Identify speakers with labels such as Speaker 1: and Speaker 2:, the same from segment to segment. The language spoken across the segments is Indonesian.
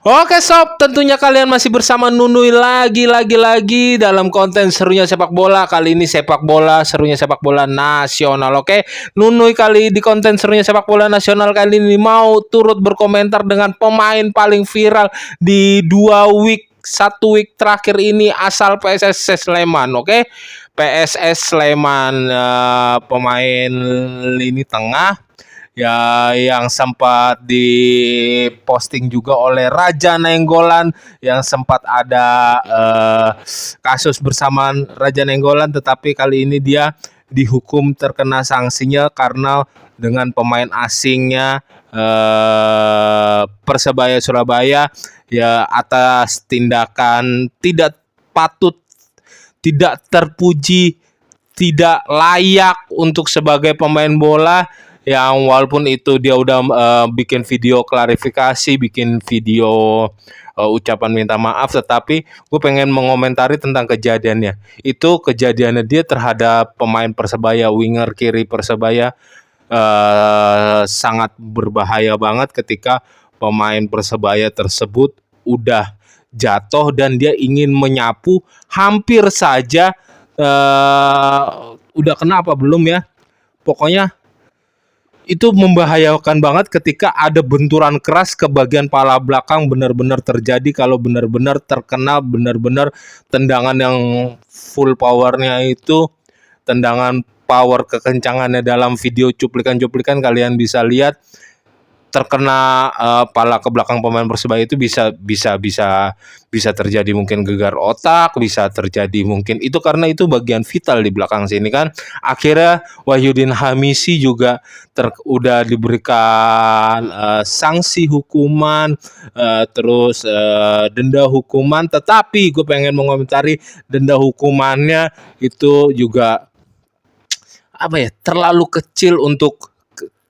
Speaker 1: Oke sob, tentunya kalian masih bersama Nunui lagi dalam konten serunya sepak bola. Kali ini sepak bola, serunya sepak bola nasional. Oke, Nunui kali di konten serunya sepak bola nasional kali ini mau turut berkomentar dengan pemain paling viral di 1 week terakhir ini asal PSS Sleman. Oke, PSS Sleman, pemain lini tengah ya yang sempat diposting juga oleh Raja Nainggolan, yang sempat ada kasus bersamaan Raja Nainggolan, tetapi kali ini dia dihukum terkena sanksinya karena dengan pemain asingnya Persebaya Surabaya ya atas tindakan tidak patut, tidak terpuji, tidak layak untuk sebagai pemain bola, yang walaupun itu dia udah bikin video klarifikasi, bikin video ucapan minta maaf, tetapi gue pengen mengomentari tentang kejadiannya. Itu kejadiannya dia terhadap pemain Persebaya, winger kiri Persebaya, sangat berbahaya banget ketika pemain Persebaya tersebut udah jatuh dan dia ingin menyapu, hampir saja udah kena apa belum ya, pokoknya itu membahayakan banget ketika ada benturan keras ke bagian pala belakang, benar-benar terjadi kalau benar-benar terkena, benar-benar tendangan yang full powernya itu, tendangan power kekencangannya dalam video cuplikan-cuplikan kalian bisa lihat, terkena pala ke belakang pemain Persebaya itu bisa terjadi mungkin gegar otak, bisa terjadi mungkin itu karena itu bagian vital di belakang sini kan. Akhirnya Wahyudin Hamisi juga udah diberikan sanksi hukuman, terus denda hukuman, tetapi gue pengen mengomentari denda hukumannya itu juga apa ya, terlalu kecil untuk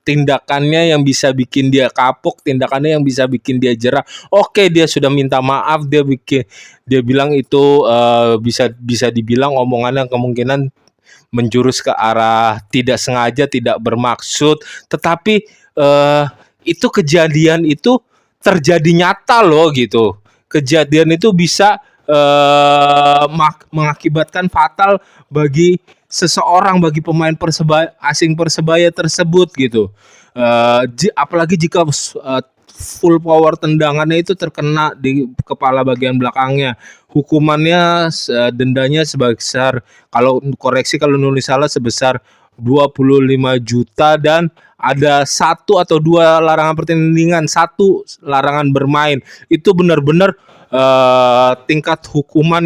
Speaker 1: tindakannya yang bisa bikin dia kapok, tindakannya yang bisa bikin dia jerah. Oke, dia sudah minta maaf, dia bilang itu bisa dibilang omongannya kemungkinan menjurus ke arah tidak sengaja, tidak bermaksud, tetapi itu kejadian itu terjadi nyata loh gitu. Kejadian itu bisa mengakibatkan fatal bagi seseorang, bagi pemain asing Persebaya tersebut gitu. Apalagi jika full power tendangannya itu terkena di kepala bagian belakangnya. Hukumannya dendanya sebesar, kalau koreksi kalau nulis salah, sebesar 25 juta dan ada 1 atau 2 larangan pertandingan, 1 larangan bermain. Itu benar-benar tingkat hukuman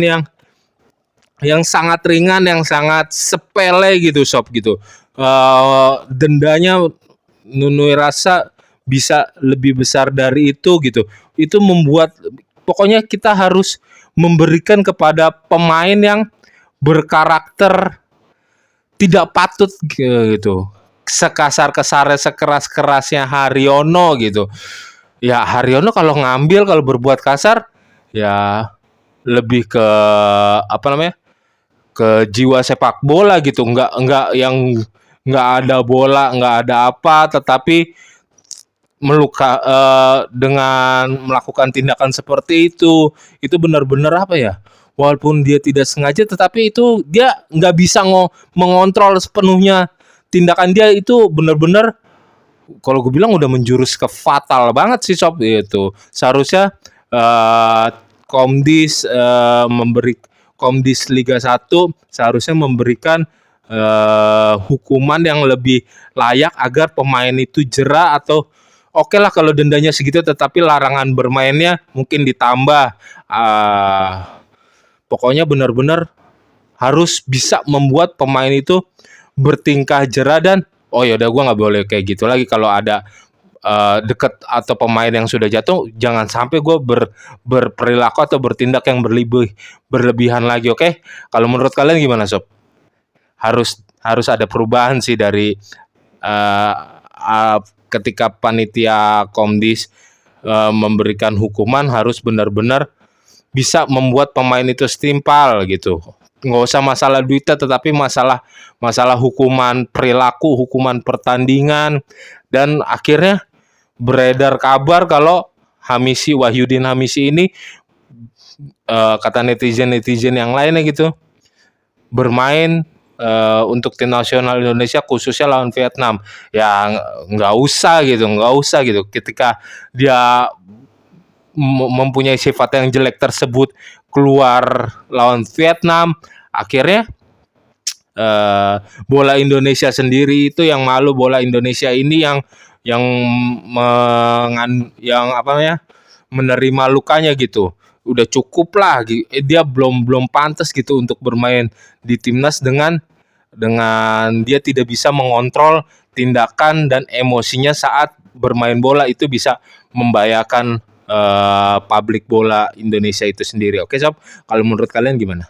Speaker 1: yang sangat ringan, yang sangat sepele gitu sob gitu. Dendanya Nunui rasa bisa lebih besar dari itu gitu. Itu membuat pokoknya kita harus memberikan kepada pemain yang berkarakter tidak patut gitu. Sekasar-kasarnya, sekeras-kerasnya Haryono gitu. Ya Haryono kalau ngambil, kalau berbuat kasar ya lebih ke apa namanya, ke jiwa sepak bola gitu, nggak yang nggak ada bola, nggak ada apa, tetapi dengan melakukan tindakan seperti itu benar-benar apa ya, walaupun dia tidak sengaja, tetapi itu dia nggak bisa mengontrol sepenuhnya tindakan dia, itu benar-benar kalau gue bilang udah menjurus ke fatal banget sih sob. Itu seharusnya Komdis Komdis Liga 1 seharusnya memberikan hukuman yang lebih layak agar pemain itu jera, atau oke lah kalau dendanya segitu tetapi larangan bermainnya mungkin ditambah. Pokoknya benar-benar harus bisa membuat pemain itu bertingkah jera, dan oh ya udah, gue nggak boleh kayak gitu lagi. Kalau ada deket atau pemain yang sudah jatuh, jangan sampai gue berperilaku atau bertindak yang berlebihan lagi. Oke, kalau menurut kalian gimana sob? Harus ada perubahan sih dari ketika panitia Komdis memberikan hukuman, harus benar-benar bisa membuat pemain itu setimpal gitu. Nggak usah masalah duitnya, tetapi masalah hukuman perilaku, hukuman pertandingan. Dan akhirnya beredar kabar kalau Hamisi, Wahyudin Hamisi ini, kata netizen yang lainnya gitu, bermain untuk tim nasional Indonesia khususnya lawan Vietnam. Ya nggak usah gitu. Ketika dia mempunyai sifat yang jelek tersebut keluar lawan Vietnam, akhirnya bola Indonesia sendiri itu yang malu. Bola Indonesia ini yang yang apa ya, menerima lukanya gitu. Udah cukup lah, dia belum pantas gitu untuk bermain di timnas dengan dia tidak bisa mengontrol tindakan dan emosinya saat bermain bola. Itu bisa membahayakan publik bola Indonesia itu sendiri. Oke sob, kalau menurut kalian gimana?